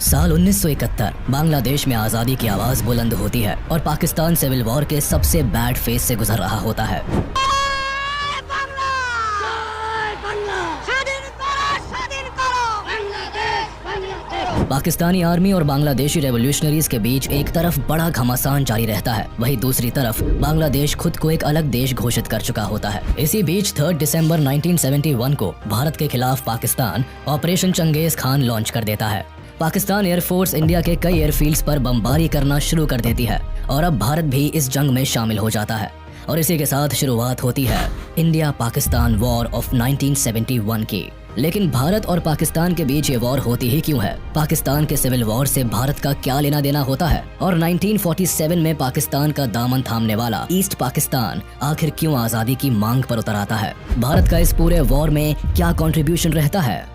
साल 1971 बांग्लादेश में आज़ादी की आवाज़ बुलंद होती है और पाकिस्तान सिविल वॉर के सबसे बैड फेज से गुजर रहा होता है। पाकिस्तानी आर्मी और बांग्लादेशी रेवोल्यूशनरीज के बीच एक तरफ बड़ा घमासान जारी रहता है, वहीं दूसरी तरफ बांग्लादेश खुद को एक अलग देश घोषित कर चुका होता है। इसी बीच 3 दिसंबर 1971 को भारत के खिलाफ पाकिस्तान ऑपरेशन चंगेज खान लॉन्च कर देता है। पाकिस्तान एयरफोर्स इंडिया के कई एयरफील्ड्स पर बमबारी करना शुरू कर देती है और अब भारत भी इस जंग में शामिल हो जाता है और इसी के साथ शुरुआत होती है इंडिया पाकिस्तान वॉर ऑफ 1971 की। लेकिन भारत और पाकिस्तान के बीच ये वॉर होती ही क्यों है? पाकिस्तान के सिविल वॉर से भारत का क्या लेना देना होता है? और 1947 में पाकिस्तान का दामन थामने वाला ईस्ट पाकिस्तान आखिर क्यों आजादी की मांग पर उतर आता है? भारत का इस पूरे वॉर में क्या कंट्रीब्यूशन रहता है?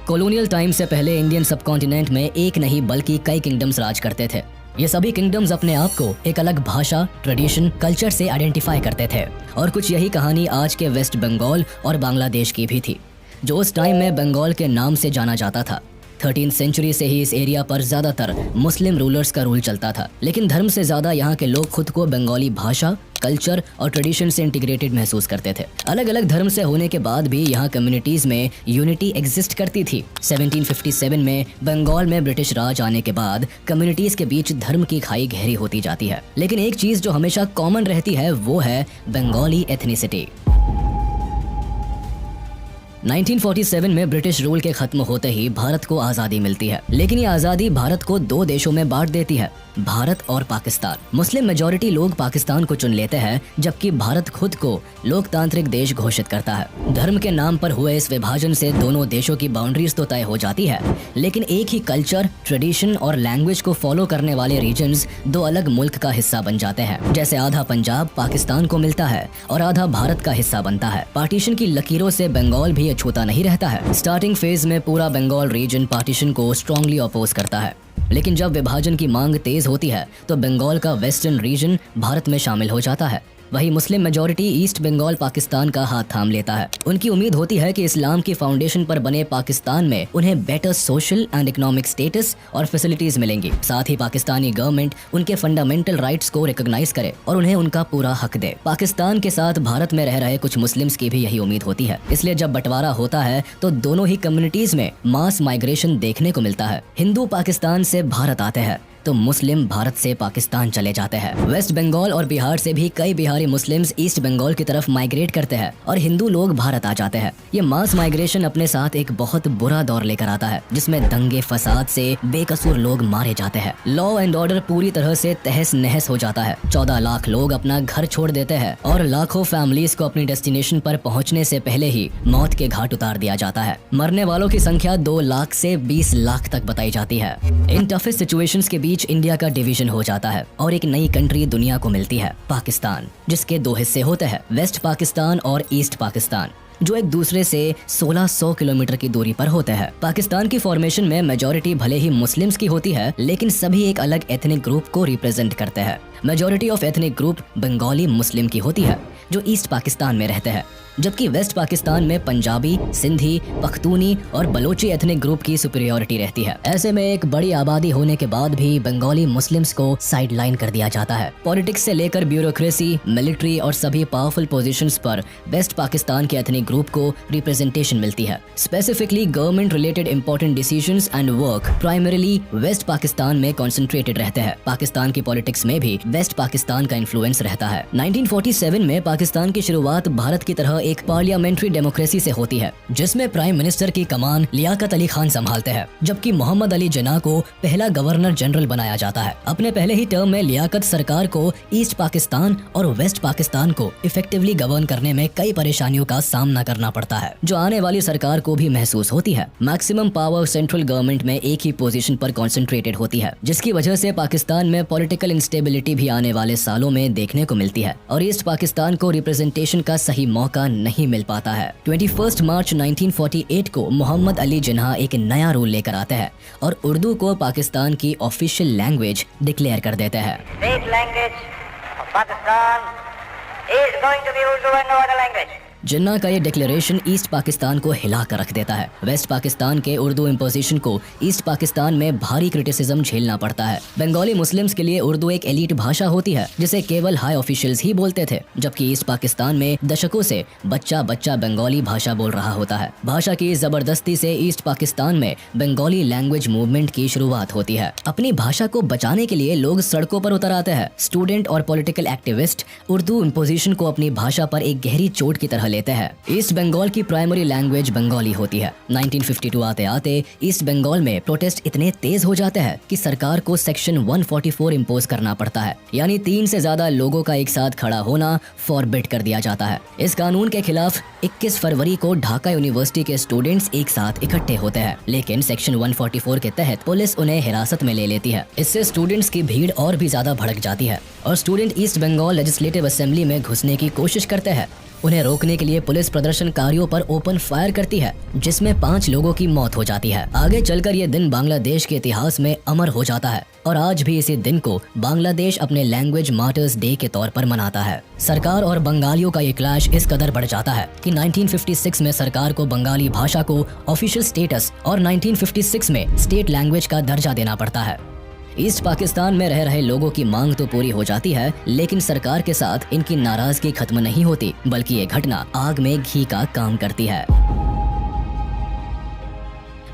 कॉलोनियल टाइम से पहले इंडियन सबकॉन्टिनेंट में एक नहीं बल्कि कई किंगडम्स राज करते थे। ये सभी किंगडम्स अपने आप को एक अलग भाषा, ट्रेडिशन, कल्चर से आइडेंटिफाई करते थे और कुछ यही कहानी आज के वेस्ट बंगाल और बांग्लादेश की भी थी, जो उस टाइम में बंगाल के नाम से जाना जाता था। 13वीं सेंचुरी से ही इस एरिया पर ज्यादातर मुस्लिम रूलर्स का रूल चलता था, लेकिन धर्म से ज्यादा यहाँ के लोग खुद को बंगाली भाषा, कल्चर और ट्रेडिशन से इंटीग्रेटेड महसूस करते थे। अलग अलग धर्म से होने के बाद भी यहाँ कम्युनिटीज में यूनिटी एग्जिस्ट करती थी। 1757 में बंगाल में ब्रिटिश राज आने के बाद कम्युनिटीज के बीच धर्म की खाई गहरी होती जाती है, लेकिन एक चीज जो हमेशा कॉमन रहती है वो है बंगाली एथनिसिटी। 1947 में ब्रिटिश रूल के खत्म होते ही भारत को आजादी मिलती है, लेकिन ये आजादी भारत को 2 देशों में बांट देती है, भारत और पाकिस्तान। मुस्लिम मेजॉरिटी लोग पाकिस्तान को चुन लेते हैं, जबकि भारत खुद को लोकतांत्रिक देश घोषित करता है। धर्म के नाम पर हुए इस विभाजन से दोनों देशों की बाउंड्रीज तो तय हो जाती है, लेकिन एक ही कल्चर, ट्रेडिशन और लैंग्वेज को फॉलो करने वाले रीजन्स 2 अलग मुल्क का हिस्सा बन जाते हैं। जैसे आधा पंजाब पाकिस्तान को मिलता है और आधा भारत का हिस्सा बनता है। पार्टीशन की लकीरों से बंगाल भी छूता नहीं रहता है। स्टार्टिंग फेज में पूरा बंगाल रीजन पार्टीशन को स्ट्रांगली अपोज करता है, लेकिन जब विभाजन की मांग तेज होती है तो बंगाल का वेस्टर्न रीजन भारत में शामिल हो जाता है। वही Muslim majority East Bengal Pakistan का हाथ थाम लेता है। उनकी उम्मीद होती है कि इस्लाम की फाउंडेशन पर बने पाकिस्तान में उन्हें better social and economic status और फैसिलिटीज मिलेंगी। साथ ही पाकिस्तानी गवर्नमेंट उनके फंडामेंटल राइट्स को रिकॉग्नाइज करे और उन्हें उनका पूरा हक दे। पाकिस्तान के साथ भारत में रह रहे कुछ मुस्लिम्स की भी यही उम्मीद होती है। इसलिए जब बंटवारा होता है तो दोनों ही कम्युनिटीज में मास माइग्रेशन देखने को मिलता है। हिंदू पाकिस्तान से भारत आते हैं तो मुस्लिम भारत से पाकिस्तान चले जाते हैं। वेस्ट बंगाल और बिहार से भी कई बिहारी मुस्लिम्स ईस्ट बंगाल की तरफ माइग्रेट करते हैं और हिंदू लोग भारत आ जाते हैं। ये मास माइग्रेशन अपने साथ एक बहुत बुरा दौर लेकर आता है, जिसमें दंगे फसाद से बेकसूर लोग मारे जाते हैं। लॉ एंड ऑर्डर पूरी तरह से तहस नहस हो जाता है। 14 लाख लोग अपना घर छोड़ देते हैं और लाखों फैमिलीज को अपनी डेस्टिनेशन पर पहुँचने से पहले ही मौत के घाट उतार दिया जाता है। मरने वालों की संख्या 2 लाख से 20 लाख तक बताई जाती है। इन टफेस्ट सिचुएशंस के बीच इंडिया का डिवीजन हो जाता है और एक नई कंट्री दुनिया को मिलती है, पाकिस्तान, जिसके 2 हिस्से होते हैं, वेस्ट पाकिस्तान और ईस्ट पाकिस्तान, जो एक दूसरे से 1600 किलोमीटर की दूरी पर होते हैं। पाकिस्तान की फॉर्मेशन में मेजॉरिटी भले ही मुस्लिम्स की होती है, लेकिन सभी एक अलग एथनिक ग्रुप को रिप्रेजेंट करते हैं। Majority of ethnic group Bengali Muslim की होती है, जो ईस्ट पाकिस्तान में रहते हैं, जबकि वेस्ट पाकिस्तान में पंजाबी, सिंधी, पख्तूनी और बलोची एथनिक ग्रुप की सुपीरियरिटी रहती है। ऐसे में एक बड़ी आबादी होने के बाद भी बंगाली मुस्लिम्स को साइडलाइन कर दिया जाता है। पॉलिटिक्स से लेकर ब्यूरोक्रेसी, मिलिट्री और सभी पावरफुल पोजीशंस पर वेस्ट पाकिस्तान के एथनिक ग्रुप को रिप्रेजेंटेशन मिलती है। Specifically government related important decisions and work primarily West Pakistan में कॉन्सेंट्रेटेड रहते हैं। पाकिस्तान की पॉलिटिक्स में भी वेस्ट पाकिस्तान का इन्फ्लुएंस रहता है। 1947 में पाकिस्तान की शुरुआत भारत की तरह एक पार्लियामेंट्री डेमोक्रेसी से होती है, जिसमें प्राइम मिनिस्टर की कमान लियाकत अली खान संभालते हैं, जबकि मोहम्मद अली जिन्ना को पहला गवर्नर जनरल बनाया जाता है। अपने पहले ही टर्म में लियाकत सरकार को ईस्ट पाकिस्तान और वेस्ट पाकिस्तान को इफेक्टिवली गवर्न करने में कई परेशानियों का सामना करना पड़ता है, जो आने वाली सरकार को भी महसूस होती है। मैक्सिमम पावर सेंट्रल गवर्नमेंट में एक ही पोजीशन पर कॉन्सेंट्रेटेड होती है, जिसकी वजह से पाकिस्तान में पॉलिटिकल इंस्टेबिलिटी भी आने वाले सालों में देखने को मिलती है और ईस्ट पाकिस्तान को रिप्रेजेंटेशन का सही मौका नहीं मिल पाता है। 21 मार्च 1948 को मोहम्मद अली जिन्ना एक नया रूल लेकर आते हैं और उर्दू को पाकिस्तान की ऑफिशियल लैंग्वेज डिक्लेयर कर देते हैं। जिन्ना का ये डिक्लेरेशन ईस्ट पाकिस्तान को हिला कर रख देता है। वेस्ट पाकिस्तान के उर्दू इम्पोजिशन को ईस्ट पाकिस्तान में भारी क्रिटिसिज्म झेलना पड़ता है। बंगाली मुस्लिम्स के लिए उर्दू एक एलीट भाषा होती है जिसे केवल हाई ऑफिशियल्स ही बोलते थे, जबकि ईस्ट पाकिस्तान में दशकों से बच्चा बच्चा बंगाली भाषा बोल रहा होता है। भाषा की जबरदस्ती से ईस्ट पाकिस्तान में बंगाली लैंग्वेज मूवमेंट की शुरुआत होती है। अपनी भाषा को बचाने के लिए लोग सड़कों पर उतर आते हैं। स्टूडेंट और पॉलिटिकल एक्टिविस्ट उर्दू इम्पोजिशन को अपनी भाषा पर एक गहरी चोट की तरह लेते हैं। ईस्ट बंगाल की प्राइमरी लैंग्वेज बंगाली होती है। 1952 आते आते ईस्ट बंगाल में प्रोटेस्ट इतने तेज हो जाते हैं कि सरकार को सेक्शन 144 इम्पोज करना पड़ता है, यानी 3 से ज्यादा लोगों का एक साथ खड़ा होना फॉरबिड कर दिया जाता है। इस कानून के खिलाफ 21 फरवरी को ढाका यूनिवर्सिटी के स्टूडेंट्स एक साथ इकट्ठे होते हैं, लेकिन सेक्शन 144 के तहत पुलिस उन्हें हिरासत में ले लेती है। इससे स्टूडेंट्स की भीड़ और भी ज्यादा भड़क जाती है और student East Bengal legislative assembly में घुसने की कोशिश करते हैं। उन्हें रोकने के लिए पुलिस प्रदर्शनकारियों पर ओपन फायर करती है, जिसमें 5 लोगों की मौत हो जाती है। आगे चलकर ये दिन बांग्लादेश के इतिहास में अमर हो जाता है और आज भी इसी दिन को बांग्लादेश अपने लैंग्वेज मार्टर्स डे के तौर पर मनाता है। सरकार और बंगालियों का ये क्लैश इस कदर बढ़ जाता है कि 1956 में सरकार को बंगाली भाषा को ऑफिशियल स्टेटस और 1956 में स्टेट लैंग्वेज का दर्जा देना पड़ता है। ईस्ट पाकिस्तान में रह रहे लोगों की मांग तो पूरी हो जाती है, लेकिन सरकार के साथ इनकी नाराजगी खत्म नहीं होती, बल्कि ये घटना आग में घी का काम करती है।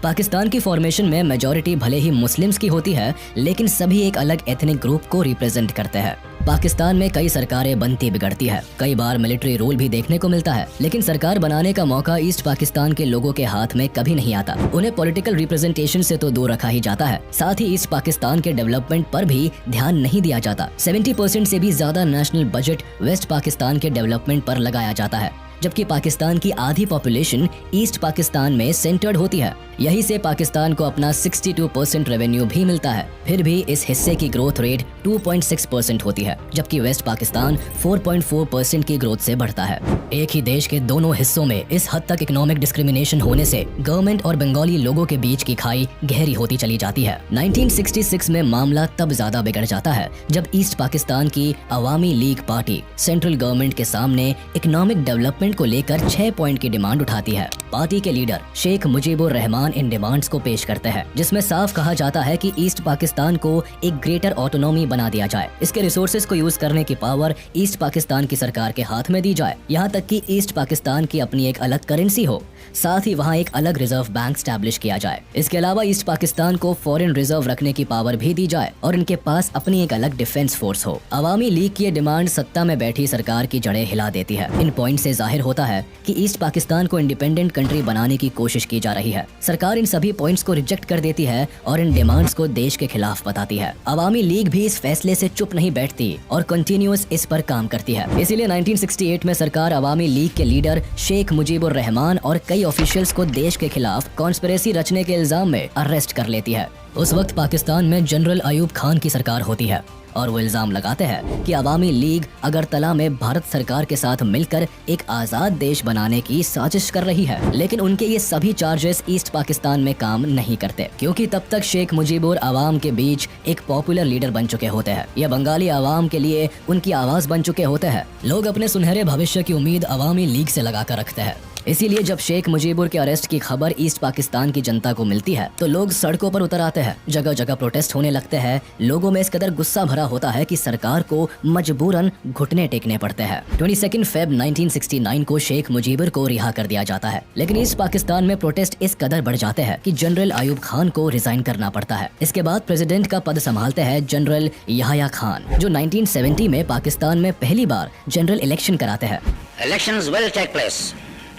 पाकिस्तान की फॉर्मेशन में मेजॉरिटी भले ही मुस्लिम्स की होती है, लेकिन सभी एक अलग एथनिक ग्रुप को रिप्रेजेंट करते हैं। पाकिस्तान में कई सरकारें बनती बिगड़ती है, कई बार मिलिट्री रूल भी देखने को मिलता है, लेकिन सरकार बनाने का मौका ईस्ट पाकिस्तान के लोगों के हाथ में कभी नहीं आता। उन्हें पॉलिटिकल रिप्रेजेंटेशन से तो दूर रखा ही जाता है, साथ ही ईस्ट पाकिस्तान के डेवलपमेंट पर भी ध्यान नहीं दिया जाता। 70% से भी ज्यादा नेशनल बजट वेस्ट पाकिस्तान के डेवलपमेंट पर लगाया जाता है, जबकि पाकिस्तान की आधी पॉपुलेशन ईस्ट पाकिस्तान में सेंटर्ड होती है। यही से पाकिस्तान को अपना 62% रेवेन्यू भी मिलता है। फिर भी इस हिस्से की ग्रोथ रेट 2.6% होती है, जबकि वेस्ट पाकिस्तान 4.4% की ग्रोथ से बढ़ता है। एक ही देश के दोनों हिस्सों में इस हद तक इकोनॉमिक डिस्क्रिमिनेशन होने से गवर्नमेंट और बंगाली लोगों के बीच की खाई गहरी होती चली जाती है। 1966 में मामला तब ज्यादा बिगड़ जाता है जब ईस्ट पाकिस्तान की अवामी लीग पार्टी सेंट्रल गवर्नमेंट के सामने इकोनॉमिक डेवलपमेंट को लेकर 6 पॉइंट की डिमांड उठाती है। पार्टी के लीडर शेख मुजीबुर रहमान इन डिमांड्स को पेश करते हैं, जिसमें साफ कहा जाता है कि ईस्ट पाकिस्तान को एक ग्रेटर ऑटोनॉमी बना दिया जाए। इसके रिसोर्सेज को यूज करने की पावर ईस्ट पाकिस्तान की सरकार के हाथ में दी जाए। यहाँ तक कि ईस्ट पाकिस्तान की अपनी एक अलग करेंसी हो, साथ ही वहाँ एक अलग रिजर्व बैंक स्टैब्लिश किया जाए। इसके अलावा ईस्ट पाकिस्तान को फॉरेन रिजर्व रखने की पावर भी दी जाए और इनके पास अपनी एक अलग डिफेंस फोर्स हो। अवामी लीग की ये डिमांड सत्ता में बैठी सरकार की जड़ें हिला देती है। इन पॉइंट से जाहिर होता है कि ईस्ट पाकिस्तान को इंडिपेंडेंट कंट्री बनाने की कोशिश की जा रही है। सरकार इन सभी पॉइंट्स को रिजेक्ट कर देती है और इन डिमांड्स को देश के खिलाफ बताती है। अवामी लीग भी इस फैसले से चुप नहीं बैठती और कंटिन्यूअस इस पर काम करती है। इसीलिए 1968 में सरकार अवामी लीग के लीडर शेख मुजीबुर रहमान और कई ऑफिशियल्स को देश के खिलाफ कॉन्स्पिरेसी रचने के इल्जाम में अरेस्ट कर लेती है। उस वक्त पाकिस्तान में जनरल अयूब खान की सरकार होती है और वो इल्जाम लगाते हैं कि अवामी लीग अगरतला में भारत सरकार के साथ मिलकर एक आजाद देश बनाने की साजिश कर रही है। लेकिन उनके ये सभी चार्जेस ईस्ट पाकिस्तान में काम नहीं करते, क्योंकि तब तक शेख मुजीबुर अवाम के बीच एक पॉपुलर लीडर बन चुके होते हैं। यह बंगाली अवाम के लिए उनकी आवाज बन चुके होते हैं। लोग अपने सुनहरे भविष्य की उम्मीद अवामी लीग से लगा कर रखते हैं। इसीलिए जब शेख मुजीबुर के अरेस्ट की खबर ईस्ट पाकिस्तान की जनता को मिलती है तो लोग सड़कों पर उतर आते हैं। जगह जगह प्रोटेस्ट होने लगते हैं। लोगों में इस कदर गुस्सा भरा होता है कि सरकार को मजबूरन घुटने टेकने पड़ते हैं। 22 फेब 1969 को शेख मुजीबुर को रिहा कर दिया जाता है, लेकिन ईस्ट पाकिस्तान में प्रोटेस्ट इस कदर बढ़ जाते हैं कि जनरल अयूब खान को रिजाइन करना पड़ता है। इसके बाद प्रेसिडेंट का पद संभालते हैं जनरल याह्या खान, जो 1970 में पाकिस्तान में पहली बार जनरल इलेक्शन कराते हैं। Elections will take place.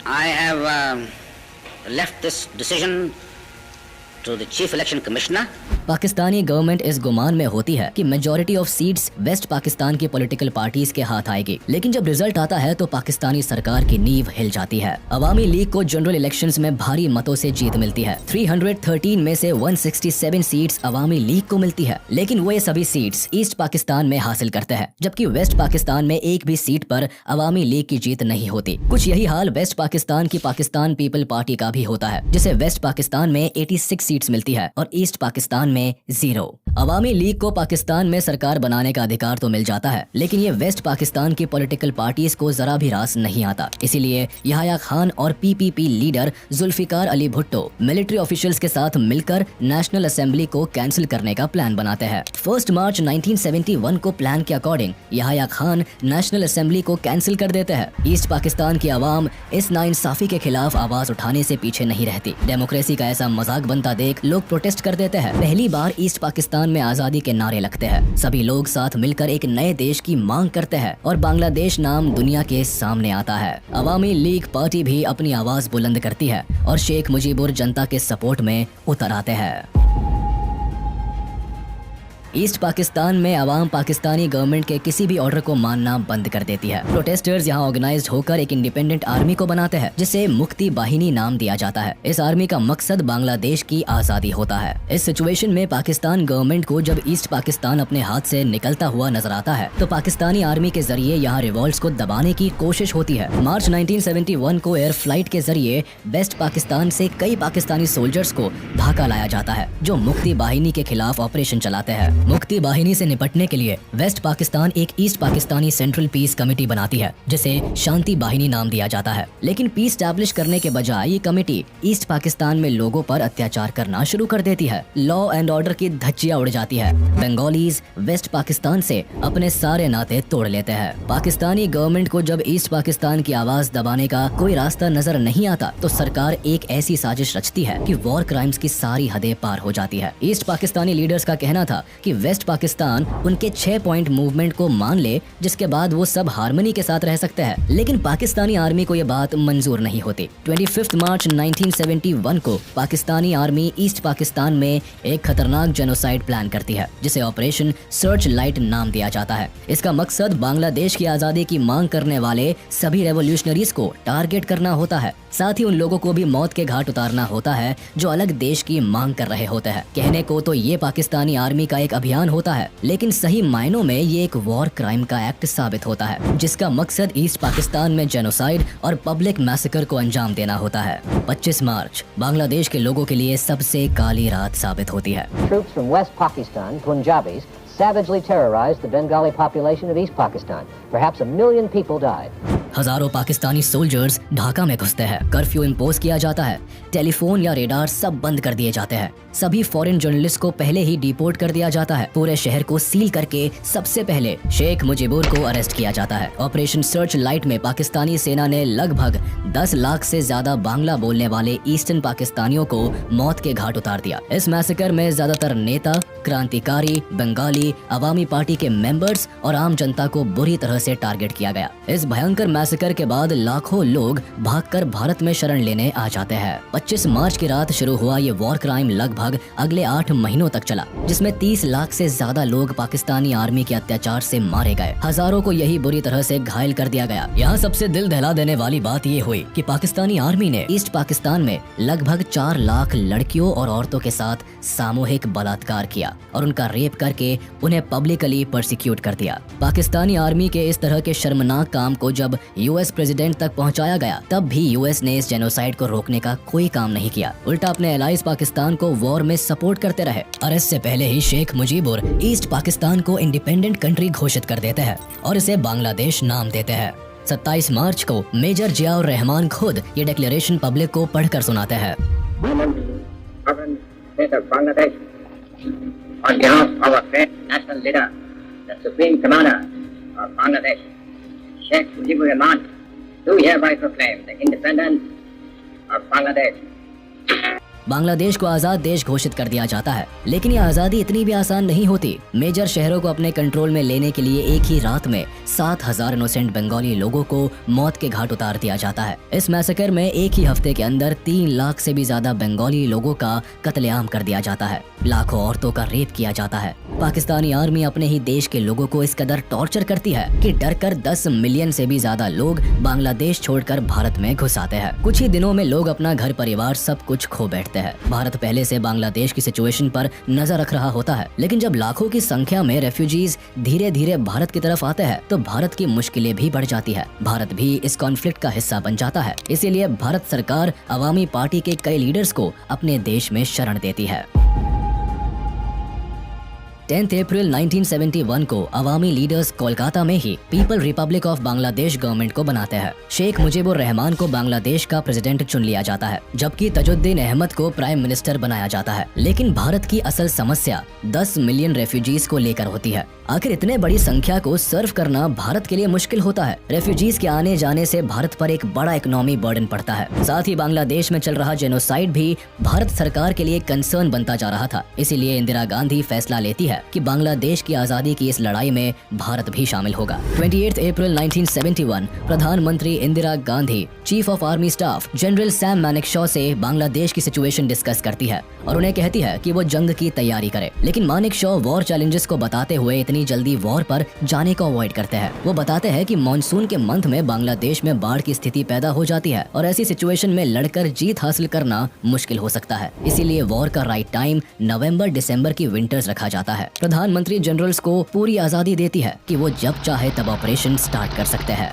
I have left this decision to the Chief Election Commissioner. Pakistani government इस गुमान में होती है कि majority of seats West Pakistan की पॉलिटिकल पार्टीज के हाथ आएगी, लेकिन जब रिजल्ट आता है तो पाकिस्तानी सरकार की नींव हिल जाती है। अवामी लीग को जनरल इलेक्शंस में भारी मतों से जीत मिलती है। 313 में से 167 सीट्स अवामी लीग को मिलती है, लेकिन वो ये सभी सीट्स ईस्ट पाकिस्तान में हासिल करते हैं, जबकि वेस्ट पाकिस्तान में एक भी सीट पर अवामी लीग की जीत नहीं होती। कुछ यही हाल वेस्ट पाकिस्तान की पाकिस्तान पीपल पार्टी का भी होता है, जिसे वेस्ट पाकिस्तान में 86 सीट्स मिलती है और ईस्ट पाकिस्तान में 0। अवामी लीग को पाकिस्तान में सरकार बनाने का अधिकार तो मिल जाता है, लेकिन ये वेस्ट पाकिस्तान की पॉलिटिकल पार्टीज को जरा भी रास नहीं आता। इसीलिए याह्या खान और PPP leader Zulfikar Ali Bhutto military officials के साथ मिलकर नेशनल असेंबली को कैंसिल करने का प्लान बनाते हैं। 1 मार्च 1971 को प्लान के according Yahya Khan national assembly को कैंसिल कर देते हैं। ईस्ट पाकिस्तान की आवाम इस नाइंसाफी के खिलाफ आवाज उठाने से पीछे नहीं रहती। डेमोक्रेसी का ऐसा मजाक बनता देख लोग प्रोटेस्ट कर देते हैं। पहली बार ईस्ट पाकिस्तान में आजादी के नारे लगते हैं। सभी लोग साथ मिलकर एक नए देश की मांग करते हैं और बांग्लादेश नाम दुनिया के सामने आता है। अवामी लीग पार्टी भी अपनी आवाज बुलंद करती है और शेख मुजीबुर जनता के सपोर्ट में उतर आते हैं। ईस्ट पाकिस्तान में आवाम पाकिस्तानी गवर्नमेंट के किसी भी ऑर्डर को मानना बंद कर देती है। प्रोटेस्टर्स यहाँ ऑर्गेनाइज्ड होकर एक इंडिपेंडेंट आर्मी को बनाते हैं जिसे मुक्ति बाहिनी नाम दिया जाता है। इस आर्मी का मकसद बांग्लादेश की आजादी होता है। इस सिचुएशन में पाकिस्तान गवर्नमेंट को जब ईस्ट पाकिस्तान अपने हाथ से निकलता हुआ नजर आता है तो पाकिस्तानी आर्मी के जरिए यहाँ रिवॉल्ट्स को दबाने की कोशिश होती है। मार्च 1971 को एयर फ्लाइट के जरिए वेस्ट पाकिस्तान से कई पाकिस्तानी सोल्जर्स को ढाका लाया जाता है जो मुक्ति बाहिनी के खिलाफ ऑपरेशन चलाते हैं। मुक्ति बाहिनी से निपटने के लिए वेस्ट पाकिस्तान एक east Pakistani central peace committee बनाती है जिसे शांति बाहिनी नाम दिया जाता है। लेकिन पीस स्टैब्लिश करने के बजाय ये कमेटी ईस्ट पाकिस्तान में लोगों पर अत्याचार करना शुरू कर देती है। लॉ एंड ऑर्डर की धज्जियां उड़ जाती है। बंगालीज वेस्ट पाकिस्तान से अपने सारे नाते तोड़ लेते हैं। पाकिस्तानी गवर्नमेंट को जब ईस्ट पाकिस्तान की आवाज दबाने का कोई रास्ता नजर नहीं आता तो सरकार एक ऐसी साजिश रचती है कि वॉर क्राइम्स की सारी हदें पार हो जाती है। ईस्ट पाकिस्तानी लीडर्स का कहना था कि वेस्ट पाकिस्तान उनके 6 पॉइंट मूवमेंट को मान ले जिसके बाद वो सब हार्मनी के साथ रह सकते हैं। लेकिन पाकिस्तानी आर्मी को ये बात मंजूर नहीं होती। 25 मार्च 1971 को पाकिस्तानी आर्मी ईस्ट पाकिस्तान में एक खतरनाक जेनोसाइड प्लान करती है जिसे ऑपरेशन सर्च लाइट नाम दिया जाता है। इसका मकसद बांग्लादेश की आजादी की मांग करने वाले सभी रेवोल्यूशनरीज को टारगेट करना होता है। साथ ही उन लोगों को भी मौत के घाट उतारना होता है जो अलग देश की मांग कर रहे होते हैं। कहने को तो ये पाकिस्तानी आर्मी का एक अभियान होता है, लेकिन सही मायनों में ये एक वॉर क्राइम का एक्ट साबित होता है जिसका मकसद ईस्ट पाकिस्तान में जेनोसाइड और पब्लिक मैसेकर को अंजाम देना होता है। 25 मार्च बांग्लादेश के लोगों के लिए सबसे काली रात साबित होती है। Troops from West Pakistan, Punjabis, savagely terrorized the Bengali population of East Pakistan. Perhaps 1 million people died. हजारों पाकिस्तानी सोल्जर्स ढाका में घुसते हैं। कर्फ्यू इम्पोज किया जाता है। टेलीफोन या रेडार सब बंद कर दिए जाते हैं। सभी फॉरेन जर्नलिस्ट को पहले ही डिपोर्ट कर दिया जाता है। पूरे शहर को सील करके सबसे पहले शेख मुजीबुर को अरेस्ट किया जाता है। ऑपरेशन सर्च लाइट में पाकिस्तानी सेना ने लगभग 10 लाख से ज्यादा बांग्ला बोलने वाले ईस्टर्न पाकिस्तानियों को मौत के घाट उतार दिया। इस मैसेकर में ज्यादातर नेता, क्रांतिकारी, बंगाली, अवामी पार्टी के मेंबर्स और आम जनता को बुरी तरह से टारगेट किया गया। इस भयंकर मैसेकर के बाद लाखों लोग भागकर भारत में शरण लेने आ जाते हैं। 25 मार्च की रात शुरू हुआ ये वॉर क्राइम लगभग अगले 8 महीनों तक चला, जिसमें 30 लाख से ज्यादा लोग पाकिस्तानी आर्मी के अत्याचार से मारे गए। हजारों को यही बुरी तरह से घायल कर दिया गया। यहाँ सबसे दिल दहला देने वाली बात ये हुई कि पाकिस्तानी आर्मी ने ईस्ट पाकिस्तान में लगभग 4 लाख लड़कियों और औरतों के साथ सामूहिक बलात्कार किया और उनका रेप करके उन्हें पब्लिकली परसिक्यूट कर दिया। पाकिस्तानी आर्मी के इस तरह के शर्मनाक काम को जब यूएस प्रेसिडेंट तक पहुंचाया गया तब भी यूएस ने इस जेनोसाइड को रोकने का कोई काम नहीं किया। उल्टा अपने एलाइज पाकिस्तान को वॉर में सपोर्ट करते रहे। और इससे पहले ही शेख मुजीबुर ईस्ट पाकिस्तान को इंडिपेंडेंट कंट्री घोषित कर देते हैं और इसे बांग्लादेश नाम देते हैं। 27 मार्च को मेजर जियाउर रहमान खुद ये डिक्लेरेशन पब्लिक को पढ़कर सुनाते हैं। On behalf of our great national leader, the Supreme Commander of Bangladesh, Sheikh Mujibur Rahman, do hereby proclaim the independence of Bangladesh. Bangladesh को आजाद देश घोषित कर दिया जाता है, लेकिन ये आजादी इतनी भी आसान नहीं होती। मेजर शहरों को अपने कंट्रोल में लेने के लिए एक ही रात में 7000 इनोसेंट बंगाली लोगों को मौत के घाट उतार दिया जाता है। इस मैसेकर में एक ही हफ्ते के अंदर 3 लाख से भी ज्यादा बंगाली लोगों का कत्लेआम कर दिया जाता है। लाखों औरतों का रेप किया जाता है। पाकिस्तानी आर्मी अपने ही देश के लोगों को इस कदर टॉर्चर करती है कि डरकर 10 मिलियन से भी ज्यादा लोग बांग्लादेश छोड़कर भारत में घुस आते हैं। कुछ ही दिनों में लोग अपना घर परिवार सब कुछ खो बैठते हैं। भारत पहले से बांग्लादेश की सिचुएशन पर नजर रख रहा होता है, लेकिन जब लाखों की संख्या में रेफ्यूजीज धीरे धीरे भारत की तरफ आते हैं तो भारत की मुश्किलें भी बढ़ जाती है। भारत भी इस कॉन्फ्लिक्ट का हिस्सा बन जाता है। इसीलिए भारत सरकार अवामी पार्टी के कई लीडर्स को अपने देश में शरण देती है। 10 अप्रैल 1971 को अवामी लीडर्स कोलकाता में ही people republic of Bangladesh government को बनाते हैं। शेख मुजीबुर रहमान को बांग्लादेश का प्रेसिडेंट चुन लिया जाता है, जबकि तजुद्दीन अहमद को प्राइम मिनिस्टर बनाया जाता है। लेकिन भारत की असल समस्या 10 मिलियन रेफ्यूजीज को लेकर होती है। आखिर इतने बड़ी संख्या को सर्व करना भारत के लिए मुश्किल होता है। रेफ्यूजीज के आने जाने से भारत पर एक बड़ा इकोनॉमी बर्डन पड़ता है। साथ ही बांग्लादेश में चल रहा जेनोसाइड भी भारत सरकार के लिए कंसर्न बनता जा रहा था। इसीलिए इंदिरा गांधी फैसला लेती है कि बांग्लादेश की आजादी की इस लड़ाई में भारत भी शामिल होगा। 28 अप्रैल 1971 प्रधानमंत्री Indira Gandhi chief of army staff general Sam Manekshaw से बांग्लादेश की सिचुएशन डिस्कस करती है और उन्हें कहती है कि वो जंग की तैयारी करे। लेकिन मानेकशॉ वॉर चैलेंजेस को बताते हुए इतनी जल्दी वॉर पर जाने को अवॉइड करते हैं। वो बताते हैं कि मॉनसून के मंथ में बांग्लादेश में बाढ़ की स्थिति पैदा हो जाती है और ऐसी सिचुएशन में लड़कर जीत हासिल करना मुश्किल हो सकता है। इसीलिए वॉर का राइट टाइम नवंबर दिसंबर की विंटर्स रखा जाता है। प्रधानमंत्री जनरल्स को पूरी आजादी देती है कि वो जब चाहे तब ऑपरेशन स्टार्ट कर सकते हैं।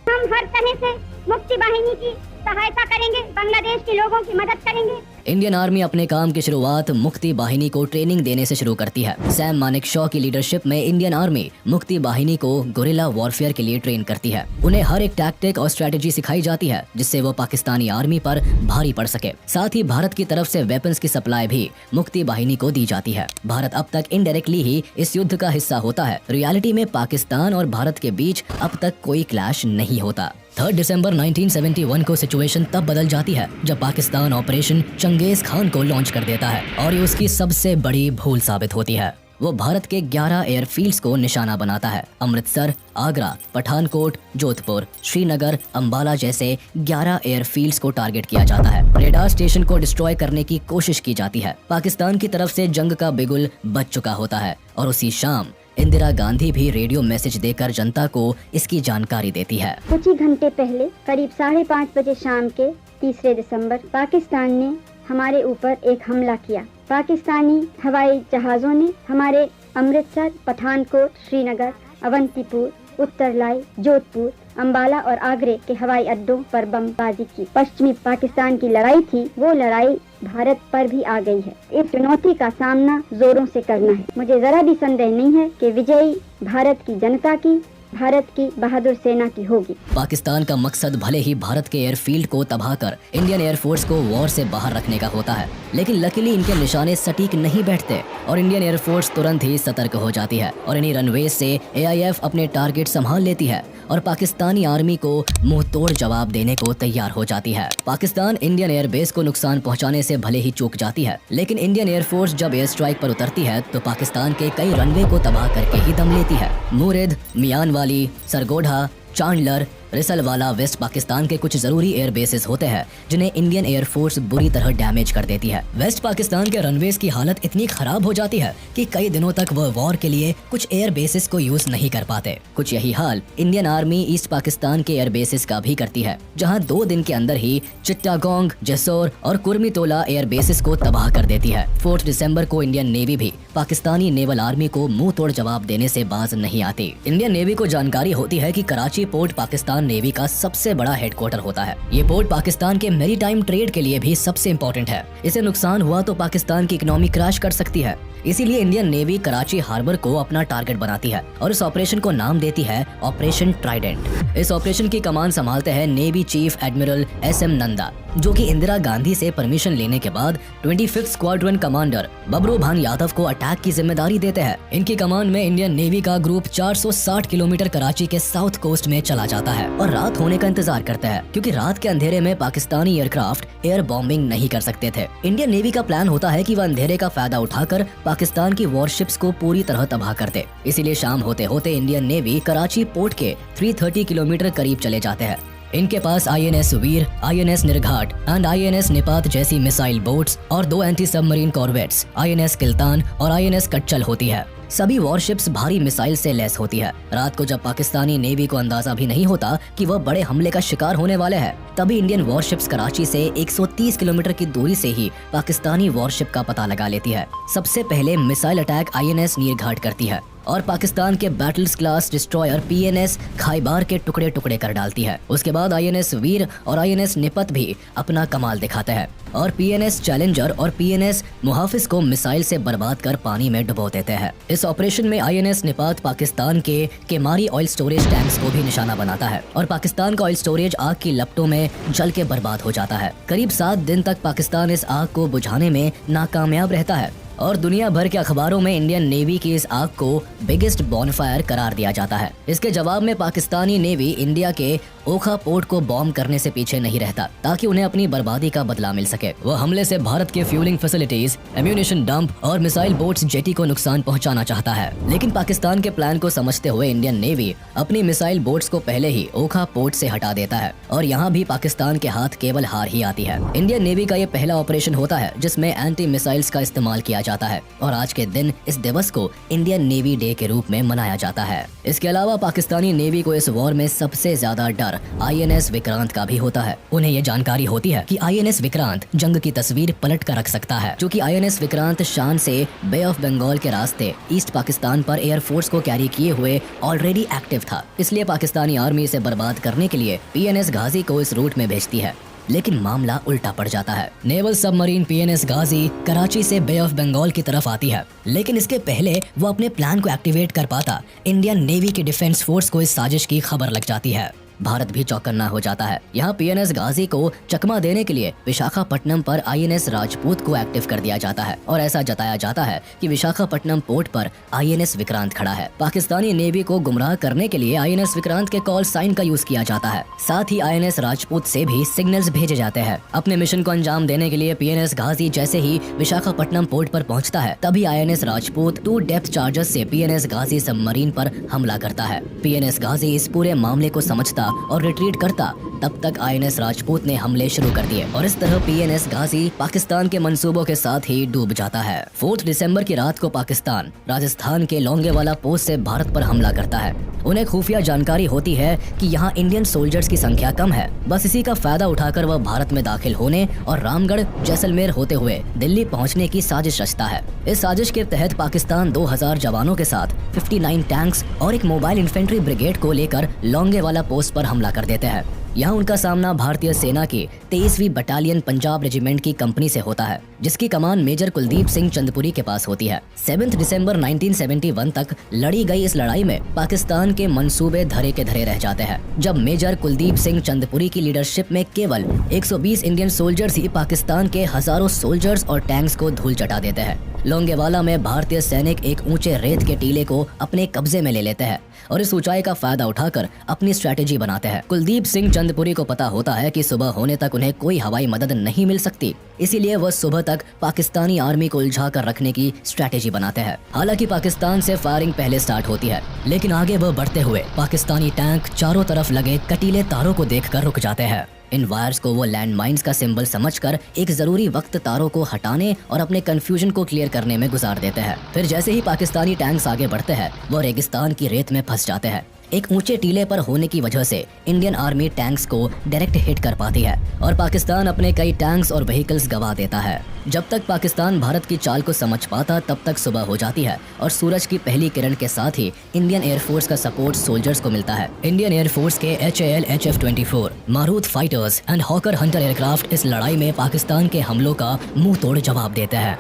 हम हर तरह से मुक्ति वाहिनी की सहायता करेंगे, बांग्लादेश के लोगों की मदद करेंगे। इंडियन आर्मी अपने काम की शुरुआत मुक्ति वाहिनी को ट्रेनिंग देने से शुरू करती है। सैम मानेकशॉ की लीडरशिप में इंडियन आर्मी मुक्ति वाहिनी को गोरिल्ला वॉरफेयर के लिए ट्रेन करती है। उन्हें हर एक टैक्टिक और स्ट्रेटेजी सिखाई जाती है जिससे वो पाकिस्तानी आर्मी पर भारी पड़ सके। साथ ही भारत की तरफ से वेपन्स की सप्लाई भी मुक्ति वाहिनी को दी जाती है। भारत अब तक इनडायरेक्टली ही इस युद्ध का हिस्सा होता है। रियलिटी में पाकिस्तान और भारत के बीच अब तक कोई क्लैश नहीं होता। 3 दिसंबर 1971 को सिचुएशन तब बदल जाती है जब पाकिस्तान ऑपरेशन चंगेज खान को लॉन्च कर देता है और ये उसकी सबसे बड़ी भूल साबित होती है। वो भारत के 11 एयरफील्ड्स को निशाना बनाता है। अमृतसर, आगरा, पठानकोट, जोधपुर, श्रीनगर, अंबाला जैसे 11 एयरफील्ड्स को टारगेट किया जाता है। रेडार स्टेशन को डिस्ट्रॉय करने की कोशिश की जाती है। पाकिस्तान की तरफ से जंग का बिगुल बज चुका होता है और उसी शाम इंदिरा गांधी भी रेडियो मैसेज देकर जनता को इसकी जानकारी देती है। कुछ ही घंटे पहले करीब 5:30 बजे शाम के 3 दिसंबर पाकिस्तान ने हमारे ऊपर एक हमला किया। पाकिस्तानी हवाई जहाज़ों ने हमारे अमृतसर, पठानकोट, श्रीनगर, अवंतीपुर, उत्तरलाई, जोधपुर, अंबाला और आगरे के हवाई अड्डों पर बमबाजी की। पश्चिमी पाकिस्तान की लड़ाई थी, वो लड़ाई भारत पर भी आ गई है। इस चुनौती का सामना जोरों से करना है। मुझे जरा भी संदेह नहीं है कि विजयी भारत की जनता की, भारत की बहादुर सेना की होगी। पाकिस्तान का मकसद भले ही भारत के एयरफील्ड को तबाह कर इंडियन एयरफोर्स को वॉर से बाहर रखने का होता है, लेकिन लकीली इनके निशाने सटीक नहीं बैठते और इंडियन एयरफोर्स तुरंत ही सतर्क हो जाती है और इन्हीं रनवेज से AIF अपने टारगेट संभाल लेती है और पाकिस्तानी आर्मी को मुंह तोड़ जवाब देने को तैयार हो जाती है। पाकिस्तान इंडियन एयरबेस को नुकसान पहुंचाने से भले ही चूक जाती है, लेकिन इंडियन एयरफोर्स जब एयर स्ट्राइक पर उतरती है तो पाकिस्तान के कई रनवे को तबाह करके ही दम लेती है। मुरिद, मियानवाली, सरगोधा, चांडलर, रिसलवाला वेस्ट पाकिस्तान के कुछ जरूरी एयर बेसेस होते हैं जिन्हें इंडियन एयरफोर्स बुरी तरह डैमेज कर देती है। वेस्ट पाकिस्तान के रनवेज की हालत इतनी खराब हो जाती है कि कई दिनों तक वह वॉर के लिए कुछ एयर बेसेस को यूज नहीं कर पाते। कुछ यही हाल इंडियन आर्मी ईस्ट पाकिस्तान के एयर बेसेस का भी करती है, जहां 2 दिन के अंदर ही चिट्टागोंग, जेसोर और कुर्मितोला एयर बेसेस को तबाह कर देती है। 4 दिसंबर को इंडियन नेवी भी पाकिस्तानी नेवल आर्मी को मुंह तोड़ जवाब देने से बाज नहीं आती। इंडियन नेवी को जानकारी होती है कि कराची पोर्ट पाकिस्तान नेवी का सबसे बड़ा हेडक्वार्टर होता है। ये पोर्ट पाकिस्तान के मैरीटाइम ट्रेड के लिए भी सबसे इम्पोर्टेंट है। इसे नुकसान हुआ तो पाकिस्तान की इकोनॉमी क्रैश कर सकती है। इसीलिए इंडियन नेवी कराची हार्बर को अपना टारगेट बनाती है और इस ऑपरेशन को नाम देती है ऑपरेशन ट्राइडेंट। इस ऑपरेशन की कमान संभालते हैं navy chief admiral SM Nanda, जो कि इंदिरा गांधी से परमिशन लेने के बाद 25th स्क्वाड्रन कमांडर बबरू भान यादव को अटैक की जिम्मेदारी देते हैं। इनकी कमान में इंडियन नेवी का ग्रुप 460 किलोमीटर कराची के साउथ कोस्ट में चला जाता है और रात होने का इंतजार करता है, क्योंकि रात के अंधेरे में पाकिस्तानी एयरक्राफ्ट एयर बॉम्बिंग नहीं कर सकते थे। इंडियन नेवी का प्लान होता है कि वह अंधेरे का फायदा उठाकर पाकिस्तान की वॉरशिप्स को पूरी तरह तबाह कर दे। इसीलिए शाम होते होते इंडियन नेवी कराची पोर्ट के 330 किलोमीटर करीब चले जाते हैं। इनके पास INS Veer, INS Nirghat and INS Nipat जैसी मिसाइल बोट्स और 2 anti submarine corvettes INS Kiltan और INS कच्चल होती है। सभी वॉरशिप्स भारी मिसाइल से लैस होती है। रात को जब पाकिस्तानी नेवी को अंदाजा भी नहीं होता कि वह बड़े हमले का शिकार होने वाले हैं, तभी इंडियन वॉरशिप्स कराची से 130 किलोमीटर की दूरी से ही पाकिस्तानी वॉरशिप का पता लगा लेती है। सबसे पहले मिसाइल अटैक INS नीरघाट करती है और पाकिस्तान के बैटल्स क्लास डिस्ट्रॉयर PNS खाइबार के टुकड़े टुकड़े कर डालती है। उसके बाद INS वीर और INS निपत भी अपना कमाल दिखाते हैं और PNS चैलेंजर और PNS मुहाफिज को मिसाइल से बर्बाद कर पानी में डुबो देते हैं। इस ऑपरेशन में INS निपात पाकिस्तान के केमारी ऑयल स्टोरेज टैंक्स को भी निशाना बनाता है और पाकिस्तान का ऑयल स्टोरेज आग की लपटों में जल के बर्बाद हो जाता है। करीब 7 दिन तक पाकिस्तान इस आग को बुझाने में नाकामयाब रहता है और दुनिया भर के अखबारों में इंडियन नेवी की इस आग को बिगेस्ट बॉनफायर करार दिया जाता है। इसके जवाब में पाकिस्तानी नेवी इंडिया के ओखा पोर्ट को बॉम्ब करने से पीछे नहीं रहता ताकि उन्हें अपनी बर्बादी का बदला मिल सके। वह हमले से भारत के फ्यूलिंग फैसिलिटीज, एम्यूनिशन डंप और मिसाइल बोट्स जेटी को नुकसान पहुंचाना चाहता है। लेकिन पाकिस्तान के प्लान को समझते हुए इंडियन नेवी अपनी मिसाइल बोट्स को पहले ही ओखा पोर्ट से हटा देता है और यहाँ भी पाकिस्तान के हाथ केवल हार ही आती है। इंडियन नेवी का ये पहला ऑपरेशन होता है जिसमें एंटी मिसाइल्स का इस्तेमाल किया जाता है और आज के दिन इस दिवस को इंडियन नेवी डे के रूप में मनाया जाता है। इसके अलावा पाकिस्तानी नेवी को इस वॉर में सबसे ज्यादा डर INS विक्रांत का भी होता है। उन्हें ये जानकारी होती है कि INS विक्रांत जंग की तस्वीर पलट कर रख सकता है, क्योंकि INS विक्रांत शान से बे ऑफ बंगाल के रास्ते ईस्ट पाकिस्तान पर एयरफोर्स को कैरी किए हुए ऑलरेडी एक्टिव था। इसलिए पाकिस्तानी आर्मी इसे बर्बाद करने के लिए PNS गाजी को इस रूट में भेजती है। लेकिन मामला उल्टा पड़ जाता है। नेवल सबमरीन PNS गाजी कराची से बे ऑफ बंगाल की तरफ आती है, लेकिन इसके पहले वो अपने प्लान को एक्टिवेट कर पाता इंडियन नेवी की डिफेंस फोर्स को इस साजिश की खबर लग जाती है। भारत भी चौकन्ना हो जाता है। यहाँ PNS गाजी को चकमा देने के लिए विशाखापट्टनम पर INS राजपूत को एक्टिव कर दिया जाता है और ऐसा जताया जाता है कि विशाखापट्टनम पोर्ट पर INS विक्रांत खड़ा है। पाकिस्तानी नेवी को गुमराह करने के लिए INS विक्रांत के कॉल साइन का यूज किया जाता है। साथ ही INS राजपूत से भी सिग्नल्स भेजे जाते हैं। अपने मिशन को अंजाम देने के लिए PNS गाजी जैसे ही विशाखापट्टनम पोर्ट पर पहुंचता है तभी INS राजपूत 2 डेप्थ चार्जर्स से PNS गाजी सबमरीन पर हमला करता है। PNS गाजी इस पूरे मामले को समझता और रिट्रीट करता, तब तक INS राजपूत ने हमले शुरू कर दिए और इस तरह PNS गाजी पाकिस्तान के मंसूबों के साथ ही डूब जाता है। 4 दिसंबर की रात को पाकिस्तान राजस्थान के लोंगेवाला पोस्ट से भारत पर हमला करता है। उन्हें खुफिया जानकारी होती है कि यहाँ इंडियन सोल्जर्स की संख्या कम है। बस इसी का फायदा उठाकर वह भारत में दाखिल होने और रामगढ़ जैसलमेर होते हुए दिल्ली पहुँचने की साजिश रचता है। इस साजिश के तहत पाकिस्तान 2000 जवानों के साथ 59 टैंक्स और एक मोबाइल इन्फेंट्री ब्रिगेड को लेकर लोंगेवाला पोस्ट पर हमला कर देते हैं। यहाँ उनका सामना भारतीय सेना की 23वीं बटालियन पंजाब रेजिमेंट की कंपनी से होता है, जिसकी कमान मेजर कुलदीप सिंह चंदपुरी के पास होती है। 7 दिसंबर 1971 तक लड़ी गई इस लड़ाई में पाकिस्तान के मंसूबे धरे के धरे रह जाते हैं, जब मेजर कुलदीप सिंह चंदपुरी की लीडरशिप में केवल 120 इंडियन सोल्जर्स ही पाकिस्तान के हजारों सोल्जर्स और टैंक्स को धूल चटा देते हैं। लोंगेवाला में भारतीय सैनिक एक ऊंचे रेत के टीले को अपने कब्जे में ले लेते हैं और इस ऊंचाई का फायदा उठाकर अपनी स्ट्रेटेजी बनाते हैं। कुलदीप सिंह चंदपुरी को पता होता है कि सुबह होने तक उन्हें कोई हवाई मदद नहीं मिल सकती, इसीलिए वह सुबह तक पाकिस्तानी आर्मी को उलझा कर रखने की स्ट्रेटेजी बनाते हैं। हालांकि पाकिस्तान से फायरिंग पहले स्टार्ट होती है, लेकिन आगे वह बढ़ते हुए पाकिस्तानी टैंक चारों तरफ लगे कटीले तारों को देखकर रुक जाते हैं। इन वायर्स को वो लैंड माइन्स का सिंबल समझकर एक जरूरी वक्त तारों को हटाने और अपने कंफ्यूजन को क्लियर करने में गुजार देते हैं। फिर जैसे ही पाकिस्तानी टैंक्स आगे बढ़ते हैं, वो रेगिस्तान की रेत में फंस जाते हैं। एक ऊंचे टीले पर होने की वजह से इंडियन आर्मी टैंक्स को डायरेक्ट हिट कर पाती है और पाकिस्तान अपने कई टैंक्स और व्हीकल्स गंवा देता है। जब तक पाकिस्तान भारत की चाल को समझ पाता तब तक सुबह हो जाती है और सूरज की पहली किरण के साथ ही इंडियन एयरफोर्स का सपोर्ट सोल्जर्स को मिलता है। इंडियन एयरफोर्स के HAL HF-24 Marut fighters and hawker Hunter aircraft इस लड़ाई में पाकिस्तान के हमलों का मुंह तोड़ जवाब देते हैं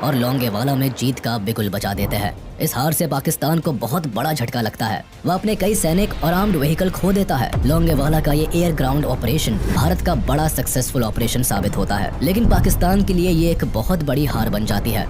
और लोंगेवाला में जीत का बिगुल बजा देते हैं। इस हार से पाकिस्तान को बहुत बड़ा झटका लगता है। वह अपने कई सैनिक और आर्म्ड व्हीकल खो देता है। लोंगेवाला का ये एयर ग्राउंड ऑपरेशन भारत का बड़ा सक्सेसफुल ऑपरेशन साबित होता है, लेकिन पाकिस्तान के लिए ये एक बहुत बड़ी हार बन जाती है।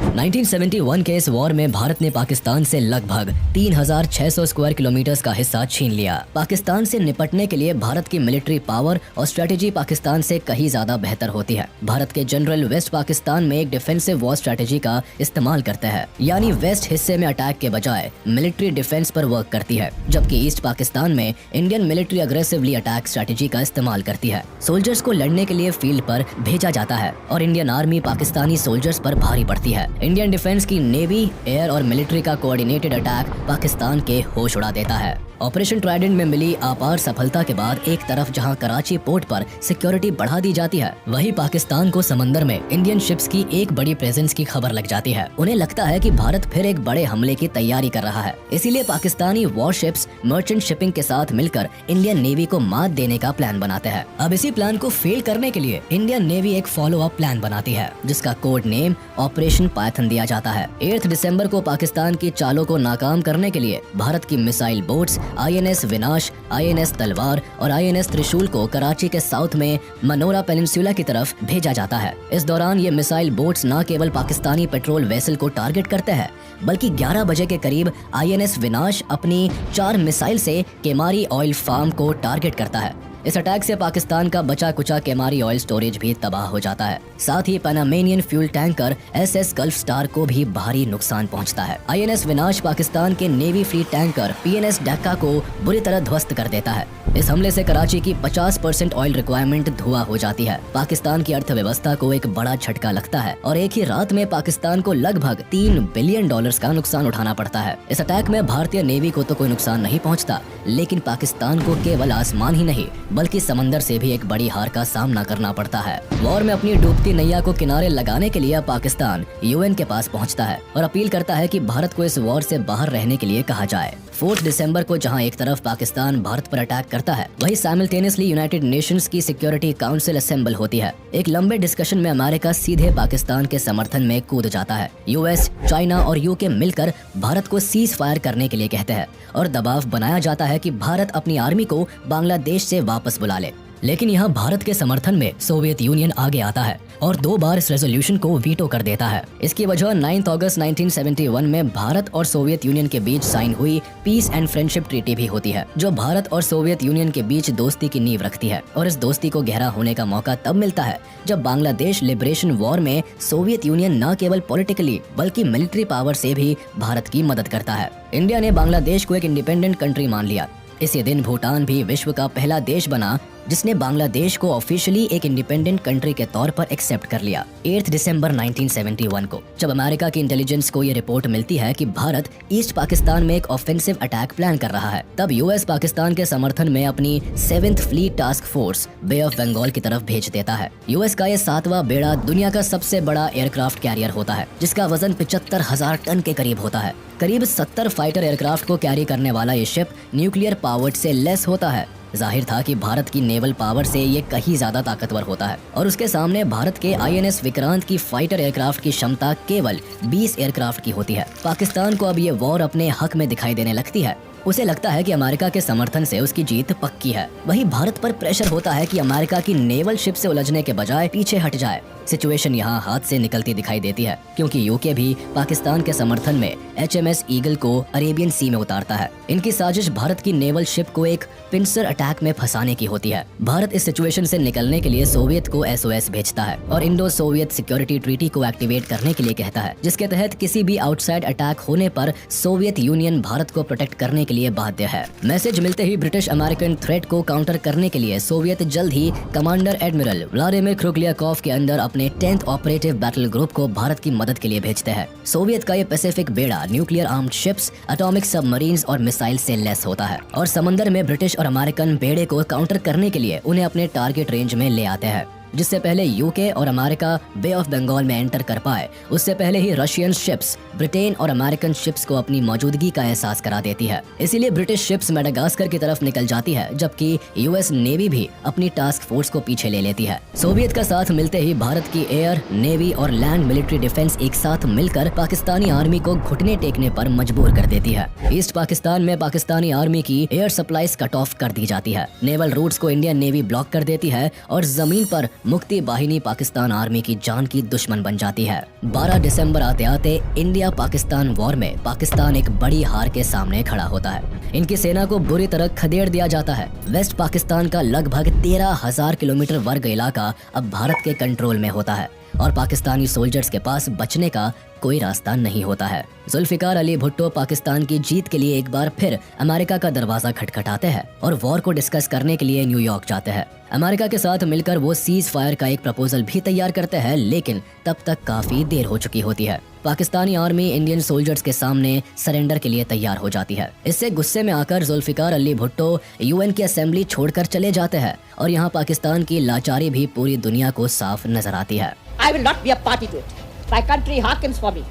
1971 के इस वॉर में भारत ने पाकिस्तान से लगभग 3600 स्क्वायर किलोमीटर का हिस्सा छीन लिया। पाकिस्तान से निपटने के लिए भारत की मिलिट्री पावर और स्ट्रेटेजी पाकिस्तान से कहीं ज्यादा बेहतर होती है। भारत के जनरल वेस्ट पाकिस्तान में एक डिफेंसिव वॉर स्ट्रेटेजी का इस्तेमाल करते हैं, यानी वेस्ट हिस्से में अटैक के बजाय मिलिट्री डिफेंस पर वर्क करती है, जबकि ईस्ट पाकिस्तान में Indian military aggressively attack strategy का इस्तेमाल करती है। सोल्जर्स को लड़ने के लिए फील्ड पर भेजा जाता है और इंडियन आर्मी पाकिस्तानी सोल्जर्स पर भारी पड़ती है। इंडियन डिफेंस की नेवी, एयर और मिलिट्री का कोऑर्डिनेटेड अटैक पाकिस्तान के होश उड़ा देता है ऑपरेशन ट्राइडेंट में मिली अपार सफलता के बाद एक तरफ जहां कराची पोर्ट पर सिक्योरिटी बढ़ा दी जाती है, वहीं पाकिस्तान को समंदर में इंडियन शिप्स की एक बड़ी प्रेजेंस की खबर लग जाती है। उन्हें लगता है कि भारत फिर एक बड़े हमले की तैयारी कर रहा है, इसीलिए पाकिस्तानी वॉरशिप्स मर्चेंट शिपिंग के साथ मिलकर इंडियन नेवी को मात देने का प्लान बनाते हैं। अब इसी प्लान को फेल करने के लिए इंडियन नेवी एक फॉलो अप प्लान बनाती है, जिसका कोड नेम ऑपरेशन पायथन दिया जाता है। 8 दिसंबर को पाकिस्तान की चालों को नाकाम करने के लिए भारत की मिसाइल बोट्स INS विनाश, INS तलवार और INS त्रिशूल को कराची के साउथ में मनोरा पेनिनसुला की तरफ भेजा जाता है। इस दौरान ये मिसाइल बोट्स न केवल पाकिस्तानी पेट्रोल वेसल को टारगेट करते हैं, बल्कि 11 बजे के करीब INS विनाश अपनी 4 मिसाइल से केमारी ऑयल फार्म को टारगेट करता है। इस अटैक से पाकिस्तान का बचा कुचा केमारी ऑयल स्टोरेज भी तबाह हो जाता है। साथ ही Panamanian fuel tanker SS Gulf Star को भी भारी नुकसान पहुंचता है। INS विनाश पाकिस्तान के नेवी फ्लीट टैंकर PNS डक्का को बुरी तरह ध्वस्त कर देता है। इस हमले से कराची की 50% ऑयल रिक्वायरमेंट धुआं हो जाती है। पाकिस्तान की अर्थव्यवस्था को एक बड़ा झटका लगता है और एक ही रात में पाकिस्तान को लगभग $3 बिलियन का नुकसान उठाना पड़ता है। इस अटैक में भारतीय नेवी को तो कोई नुकसान नहीं पहुंचता, लेकिन पाकिस्तान को केवल आसमान ही नहीं बल्कि समंदर से भी एक बड़ी हार का सामना करना पड़ता है। वॉर में अपनी डूबती नैया को किनारे लगाने के लिए पाकिस्तान UN के पास पहुंचता है और अपील करता है कि भारत को इस वॉर से बाहर रहने के लिए कहा जाए। 4 दिसंबर को जहां एक तरफ पाकिस्तान भारत पर अटैक करता है, वहीं साइमल्टेनियसली यूनाइटेड नेशंस की सिक्योरिटी काउंसिल असेंबल होती है। एक लंबे डिस्कशन में अमेरिका सीधे पाकिस्तान के समर्थन में कूद जाता है। US, चाइना और UK मिलकर भारत को सीज फायर करने के लिए कहते हैं और दबाव बनाया जाता है कि भारत अपनी आर्मी को बांग्लादेश से वापस बुला ले। लेकिन यहाँ भारत के समर्थन में सोवियत यूनियन आगे आता है और 2 बार इस रेजोल्यूशन को वीटो कर देता है। इसकी वजह 9 अगस्त 1971 में भारत और सोवियत यूनियन के बीच साइन हुई पीस एंड फ्रेंडशिप ट्रीटी भी होती है, जो भारत और सोवियत यूनियन के बीच दोस्ती की नींव रखती है। और इस दोस्ती को गहरा होने का मौका तब मिलता है जब बांग्लादेश लिबरेशन वॉर में सोवियत यूनियन न केवल पॉलिटिकली बल्कि मिलिट्री पावर से भी भारत की मदद करता है। इंडिया ने बांग्लादेश को एक इंडिपेंडेंट कंट्री मान लिया। इसी दिन भूटान भी विश्व का पहला देश बना जिसने बांग्लादेश को ऑफिशियली एक इंडिपेंडेंट कंट्री के तौर पर एक्सेप्ट कर लिया। 8 दिसंबर 1971 को जब अमेरिका की इंटेलिजेंस को ये रिपोर्ट मिलती है कि भारत ईस्ट पाकिस्तान में एक ऑफेंसिव अटैक प्लान कर रहा है, तब US पाकिस्तान के समर्थन में अपनी 7th fleet task force Bay of Bengal की तरफ भेज देता है। US का ये 7वां बेड़ा दुनिया का सबसे बड़ा एयरक्राफ्ट कैरियर होता है, जिसका वजन 75,000 टन के करीब होता है। करीब 70 फाइटर एयरक्राफ्ट को कैरी करने वाला ये शिप न्यूक्लियर पावर्ड से लेस होता है। जाहिर था कि भारत की नेवल पावर से ये कहीं ज्यादा ताकतवर होता है और उसके सामने भारत के INS विक्रांत की फाइटर एयरक्राफ्ट की क्षमता केवल 20 एयरक्राफ्ट की होती है। पाकिस्तान को अब ये वॉर अपने हक में दिखाई देने लगती है। उसे लगता है कि अमेरिका के समर्थन से उसकी जीत पक्की है। वहीं भारत पर प्रेशर होता है कि अमेरिका की नेवल शिप से उलझने के बजाय पीछे हट जाए। सिचुएशन यहाँ हाथ से निकलती दिखाई देती है, क्योंकि UK भी पाकिस्तान के समर्थन में HMS ईगल को अरेबियन सी में उतारता है। इनकी साजिश भारत की नेवल शिप को एक पिंसर अटैक में फंसाने की होती है। भारत इस सिचुएशन से निकलने के लिए सोवियत को SOS भेजता है और इंडो सोवियत सिक्योरिटी ट्रीटी को एक्टिवेट करने के लिए कहता है, जिसके तहत किसी भी आउटसाइड अटैक होने पर सोवियत यूनियन भारत को प्रोटेक्ट करने के लिए बाध्य है। मैसेज मिलते ही ब्रिटिश अमेरिकन थ्रेट को काउंटर करने के लिए सोवियत जल्द ही कमांडर एडमिरल व्लादिमीर ख्रुगलियाकोव के अंदर अपने 10th ऑपरेटिव बैटल ग्रुप को भारत की मदद के लिए भेजते हैं। सोवियत का ये पैसिफिक बेड़ा nuclear armed ships, atomic submarines और मिसाइल से लेस होता है और समंदर में ब्रिटिश और अमेरिकन बेड़े को काउंटर करने के लिए उन्हें अपने टारगेट रेंज में ले आते हैं। जिससे पहले UK और अमेरिका बे ऑफ बंगाल में एंटर कर पाए, उससे पहले ही रशियन शिप्स ब्रिटेन और अमेरिकन शिप्स को अपनी मौजूदगी का एहसास करा देती है। इसीलिए ब्रिटिश शिप्स मेडागास्कर की तरफ निकल जाती है, जबकि US नेवी भी अपनी टास्क फोर्स को पीछे ले लेती है। सोवियत का साथ मिलते ही भारत की एयर, नेवी और लैंड मिलिट्री डिफेंस एक साथ मिलकर पाकिस्तानी आर्मी को घुटने टेकने पर मजबूर कर देती है। ईस्ट पाकिस्तान में पाकिस्तानी आर्मी की एयर सप्लाईज कट ऑफ कर दी जाती है। नेवल रूट्स को इंडियन नेवी ब्लॉक कर देती है और जमीन पर मुक्ति बाहिनी पाकिस्तान आर्मी की जान की दुश्मन बन जाती है। 12 दिसंबर आते आते इंडिया पाकिस्तान वॉर में पाकिस्तान एक बड़ी हार के सामने खड़ा होता है। इनकी सेना को बुरी तरह खदेड़ दिया जाता है। वेस्ट पाकिस्तान का लगभग 13,000 किलोमीटर वर्ग इलाका अब भारत के कंट्रोल में होता है। और पाकिस्तानी सोल्जर्स के पास बचने का कोई रास्ता नहीं होता है। जुल्फिकार अली भुट्टो पाकिस्तान की जीत के लिए एक बार फिर अमेरिका का दरवाजा खटखटाते हैं और वॉर को डिस्कस करने के लिए न्यूयॉर्क जाते हैं। अमेरिका के साथ मिलकर वो सीज फायर का एक प्रपोजल भी तैयार करते हैं, लेकिन तब तक काफी देर हो चुकी होती है। पाकिस्तानी आर्मी इंडियन सोल्जर्स के सामने सरेंडर के लिए तैयार हो जाती है। इससे गुस्से में आकर जुल्फिकार अली भुट्टो यूएन की असेंबली छोड़कर चले जाते हैं और यहाँ पाकिस्तान की लाचारी भी पूरी दुनिया को साफ नजर आती है। I will not be a party to it. My country hearkens for me.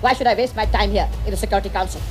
Why should I waste my time here in the Security Council?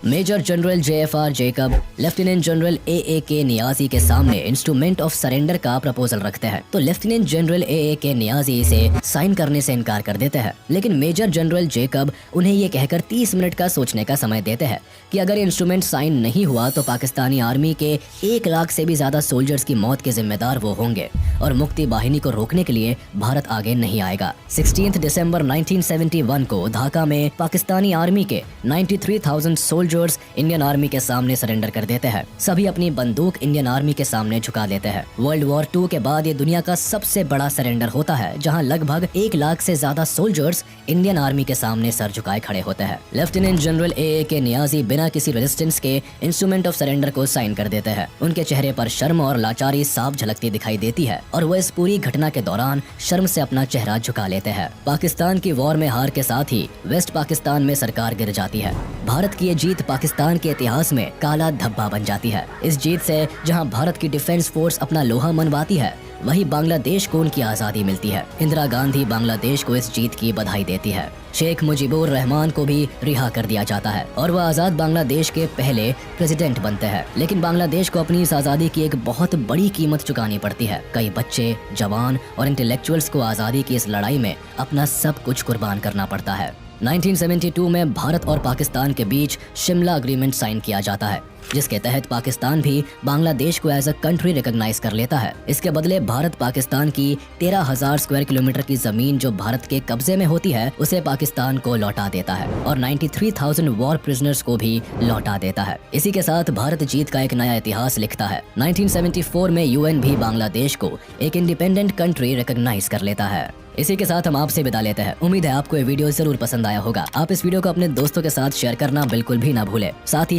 Major general JFR Jacob lieutenant general AAK Niazi के सामने इंस्ट्रूमेंट ऑफ सरेंडर का proposal रखते हैं, तो lieutenant general AAK Niazi इसे sign करने से इनकार कर देते हैं। लेकिन मेजर जनरल जेकब उन्हें ये कहकर 30 मिनट का सोचने का समय देते हैं कि अगर इंस्ट्रूमेंट साइन नहीं हुआ तो पाकिस्तानी आर्मी के 1 लाख से भी ज्यादा सोल्जर्स की मौत के जिम्मेदार वो होंगे और मुक्ति वाहिनी को रोकने के लिए भारत आगे नहीं आएगा। 16 दिसंबर 1971 को ढाका में पाकिस्तानी आर्मी के 93,000 सोल्जर्स इंडियन आर्मी के सामने सरेंडर कर देते हैं। सभी अपनी बंदूक इंडियन आर्मी के सामने झुका देते हैं। वर्ल्ड वॉर 2 के बाद ये दुनिया का सबसे बड़ा सरेंडर होता है, जहां लगभग 1 लाख से ज्यादा सोल्जर्स इंडियन आर्मी के सामने सर झुकाए खड़े होते हैं। लेफ्टिनेंट जनरल AAK नियाजी बिना किसी रेजिस्टेंस के इंस्ट्रूमेंट ऑफ सरेंडर को साइन कर देते हैं। उनके चेहरे पर शर्म और लाचारी साफ झलकती दिखाई देती है और वो इस पूरी घटना के दौरान शर्म से अपना चेहरा झुका लेते हैं। पाकिस्तान की वॉर में हार के साथ ही वेस्ट पाकिस्तान में सरकार गिर जाती है। भारत की ये जीत पाकिस्तान के इतिहास में काला धब्बा बन जाती है। इस जीत से जहां भारत की डिफेंस फोर्स अपना लोहा मनवाती है, वहीं बांग्लादेश को उनकी आजादी मिलती है। इंदिरा गांधी बांग्लादेश को इस जीत की बधाई देती है। शेख मुजीबुर रहमान को भी रिहा कर दिया जाता है और वह आजाद बांग्लादेश के पहले प्रेसिडेंट बनते हैं। लेकिन बांग्लादेश को अपनी इस आजादी की एक बहुत बड़ी कीमत चुकानी पड़ती है। कई बच्चे, जवान और इंटेलेक्चुअल्स को आजादी की इस लड़ाई में अपना सब कुछ कुर्बान करना पड़ता है। 1972 में भारत और पाकिस्तान के बीच शिमला अग्रीमेंट साइन किया जाता है, जिसके तहत पाकिस्तान भी बांग्लादेश को एज अ कंट्री रिकॉग्नाइज कर लेता है। इसके बदले भारत पाकिस्तान की 13,000 स्क्वायर किलोमीटर की जमीन जो भारत के कब्जे में होती है, उसे पाकिस्तान को लौटा देता है और 93,000 वॉर प्रिजनर्स को भी लौटा देता है। इसी के साथ भारत जीत का एक नया इतिहास लिखता है। 1974 में UN भी बांग्लादेश को एक इंडिपेंडेंट कंट्री रिकॉग्नाइज कर लेता है। इसी के साथ हम आपसे विदा लेते हैं। उम्मीद है आपको ये वीडियो जरूर पसंद आया होगा। आप इस वीडियो को अपने दोस्तों के साथ शेयर करना बिल्कुल भी ना भूलें। साथ ही